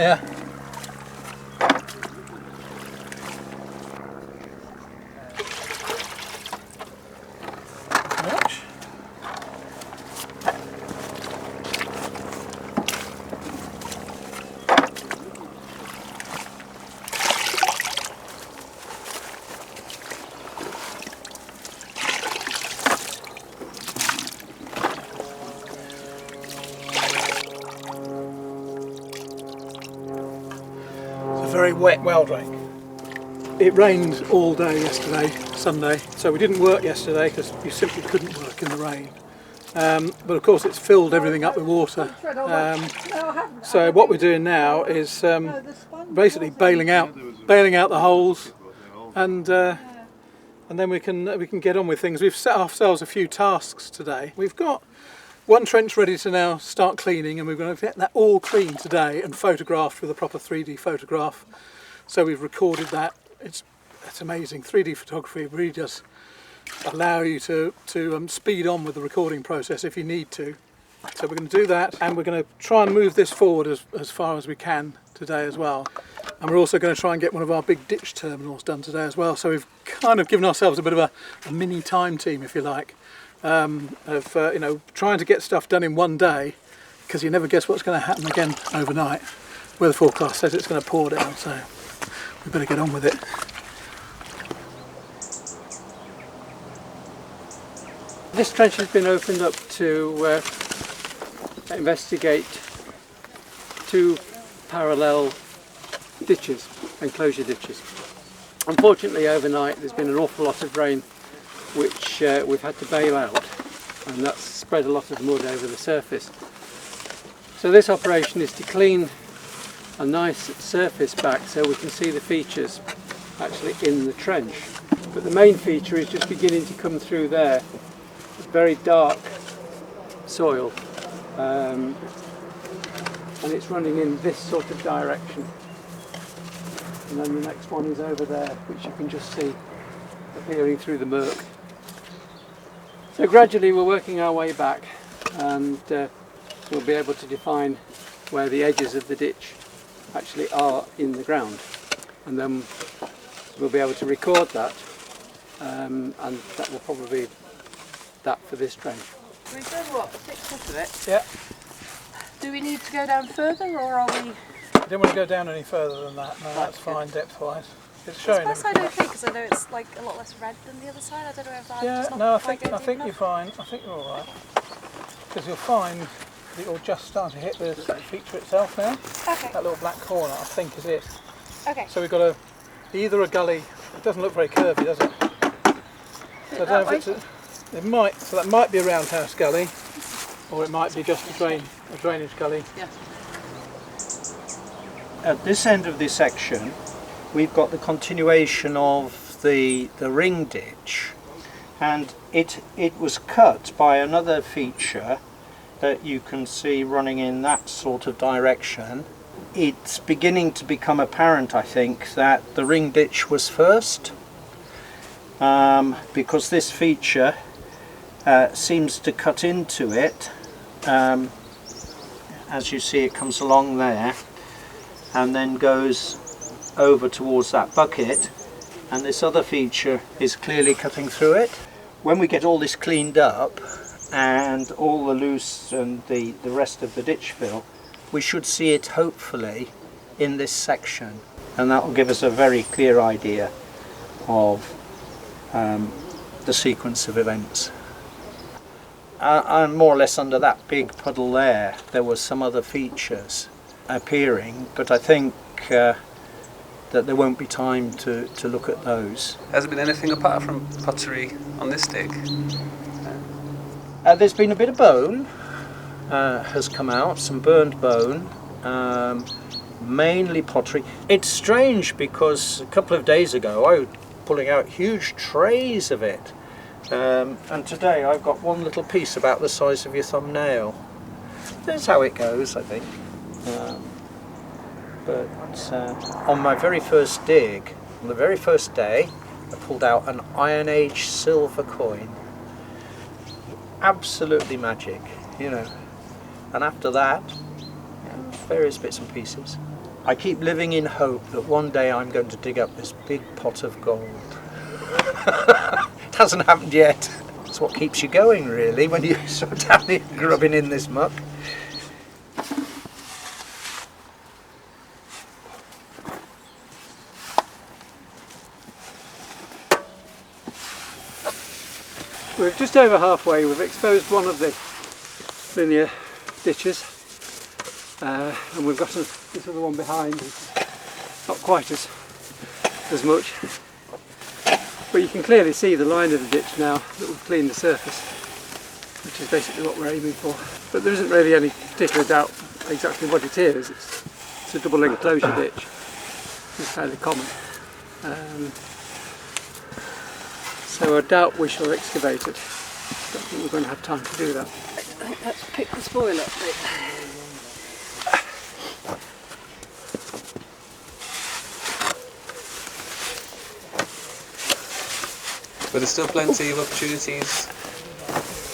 yeah. Much. Very wet Wheldrake. It rained all day yesterday, Sunday, so we didn't work yesterday because you simply couldn't work in the rain. But of course it's filled everything up with water. So what we're doing now is basically bailing out the holes, and then we can get on with things. We've set ourselves a few tasks today. We've got one trench ready to now start cleaning, and we're going to get that all clean today and photographed with a proper 3D photograph. So we've recorded that. It's amazing. 3D photography really does allow you to speed on with the recording process if you need to. So we're going to do that, and we're going to try and move this forward as far as we can today as well. And we're also going to try and get one of our big ditch terminals done today as well. So we've kind of given ourselves a bit of a mini time team, if you like. You know, trying to get stuff done in one day, because you never guess what's going to happen again overnight. Weather forecast says it's going to pour down, so we better get on with it. This trench has been opened up to investigate two parallel ditches, enclosure ditches. Unfortunately, overnight there's been an awful lot of rain, which we've had to bail out, and that's spread a lot of mud over the surface. So this operation is to clean a nice surface back so we can see the features actually in the trench. But the main feature is just beginning to come through there, very dark soil, and it's running in this sort of direction. And then the next one is over there, which you can just see appearing through the murk. So gradually we're working our way back, and we'll be able to define where the edges of the ditch actually are in the ground, and then we'll be able to record that, and that will probably be that for this trench. We've done what, 6 foot of it? Yeah. Do we need to go down further, or are we? I don't want to go down any further than that. No, that's fine depth-wise. It's showing. Is my side okay? Because I know it's like a lot less red than the other side. I don't know if that. Yeah, just not no, I quite think deep you're enough. fine. I think you're all right. Because you'll find that you're just starting to hit the feature itself now. Okay. That little black corner, I think, is it. Okay. So we've got either a gully. It doesn't look very curvy, does it? So I don't know if it's it might. So that might be a roundhouse gully, or it might be just a drainage gully. Yeah. At this end of this section, we've got the continuation of the ring ditch, and it was cut by another feature that you can see running in that sort of direction. It's beginning to become apparent, I think, that the ring ditch was first, because this feature seems to cut into it. As you see, it comes along there and then goes over towards that bucket, and this other feature is clearly cutting through it. When we get all this cleaned up and all the loose and the rest of the ditch fill, we should see it hopefully in this section, and that will give us a very clear idea of the sequence of events. And more or less under that big puddle there were some other features appearing, but I think that there won't be time to look at those. Has there been anything apart from pottery on this dig? There's been a bit of bone has come out, some burned bone, mainly pottery. It's strange because a couple of days ago I was pulling out huge trays of it, and today I've got one little piece about the size of your thumbnail. That's how it goes, I think. But on my very first dig, on the very first day, I pulled out an Iron Age silver coin. Absolutely magic, you know. And after that, various bits and pieces. I keep living in hope that one day I'm going to dig up this big pot of gold. It hasn't happened yet. It's what keeps you going, really, when you're sort of down here grubbing in this muck. We're just over halfway. We've exposed one of the linear ditches, and we've got this other one behind. Not quite as much, but you can clearly see the line of the ditch now that we've cleaned the surface, which is basically what we're aiming for. But there isn't really any particular doubt exactly what it is. It's a double enclosure ditch. It's fairly common. So I doubt we shall excavate it. I don't think we're going to have time to do that. I think let's pick the spoil up bit. But there's still plenty of opportunities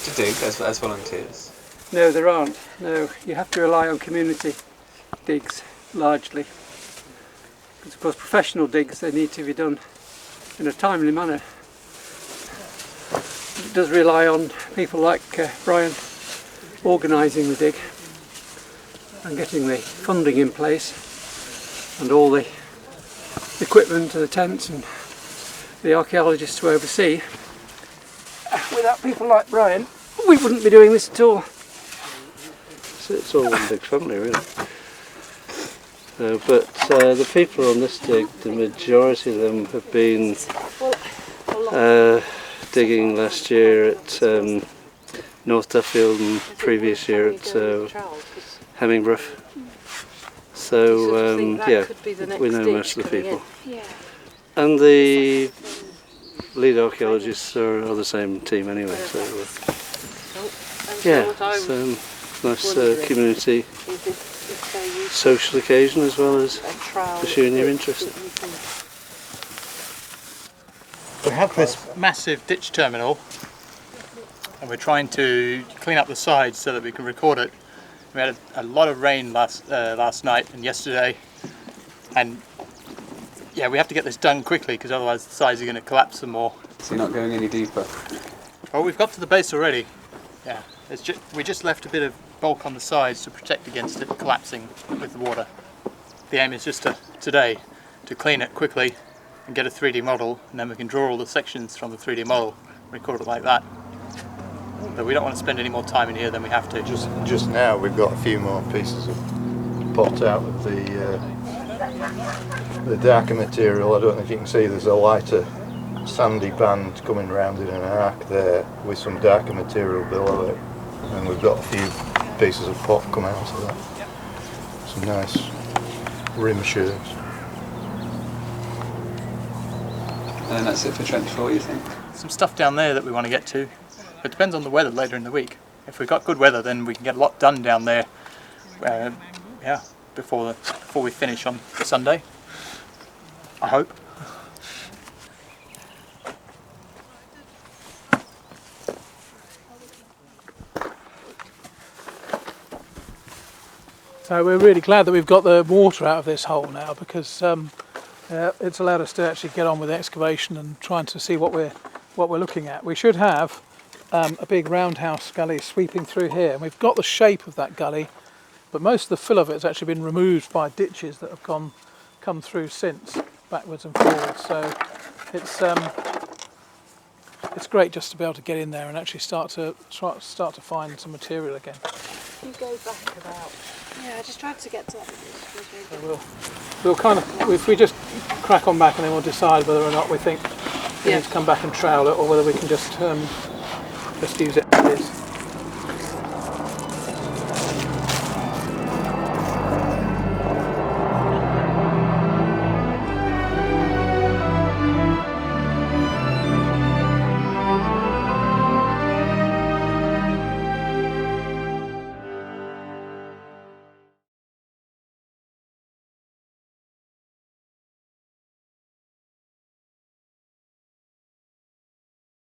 to dig as volunteers. No, there aren't. No, you have to rely on community digs largely. Because of course professional digs, they need to be done in a timely manner. It does rely on people like Brian organising the dig and getting the funding in place and all the equipment and the tents and the archaeologists to oversee. Without people like Brian, we wouldn't be doing this at all. It's all one big family, really. But the people on this dig, the majority of them have been digging last year at North Duffield and previous year at Hemmingbrough. So yeah, we know most of the people. And the lead archaeologists are the same team anyway, so yeah, it's a nice community social occasion as well as pursuing your interest. We have this massive ditch terminal and we're trying to clean up the sides so that we can record it. We had a lot of rain last night and yesterday, and yeah, we have to get this done quickly because otherwise the sides are going to collapse some more. So you're not going any deeper? Oh, we've got to the base already. Yeah, we just left a bit of bulk on the sides to protect against it collapsing with the water. The aim is just today to clean it quickly and get a 3D model, and then we can draw all the sections from the 3D model, record it like that. But we don't want to spend any more time in here than we have to. Just now we've got a few more pieces of pot out of the darker material. I don't know if you can see, there's a lighter sandy band coming round in an arc there with some darker material below it, and we've got a few pieces of pot come out of that. Some nice rim shirts. And then that's it for Trench 4, you think? Some stuff down there that we want to get to. It depends on the weather later in the week. If we've got good weather, then we can get a lot done down there. Yeah, before we finish on Sunday. I hope. So we're really glad that we've got the water out of this hole now, because it's allowed us to actually get on with the excavation and trying to see what we're looking at. We should have a big roundhouse gully sweeping through here, and we've got the shape of that gully, but most of the fill of it has actually been removed by ditches that have come through since, backwards and forwards. So it's great just to be able to get in there and actually start to find some material again. You go back about. Yeah, I just tried to get to that. So we'll kind of, if we just crack on back and then we'll decide whether or not we think we need to come back and trowel it, or whether we can just use it as it is.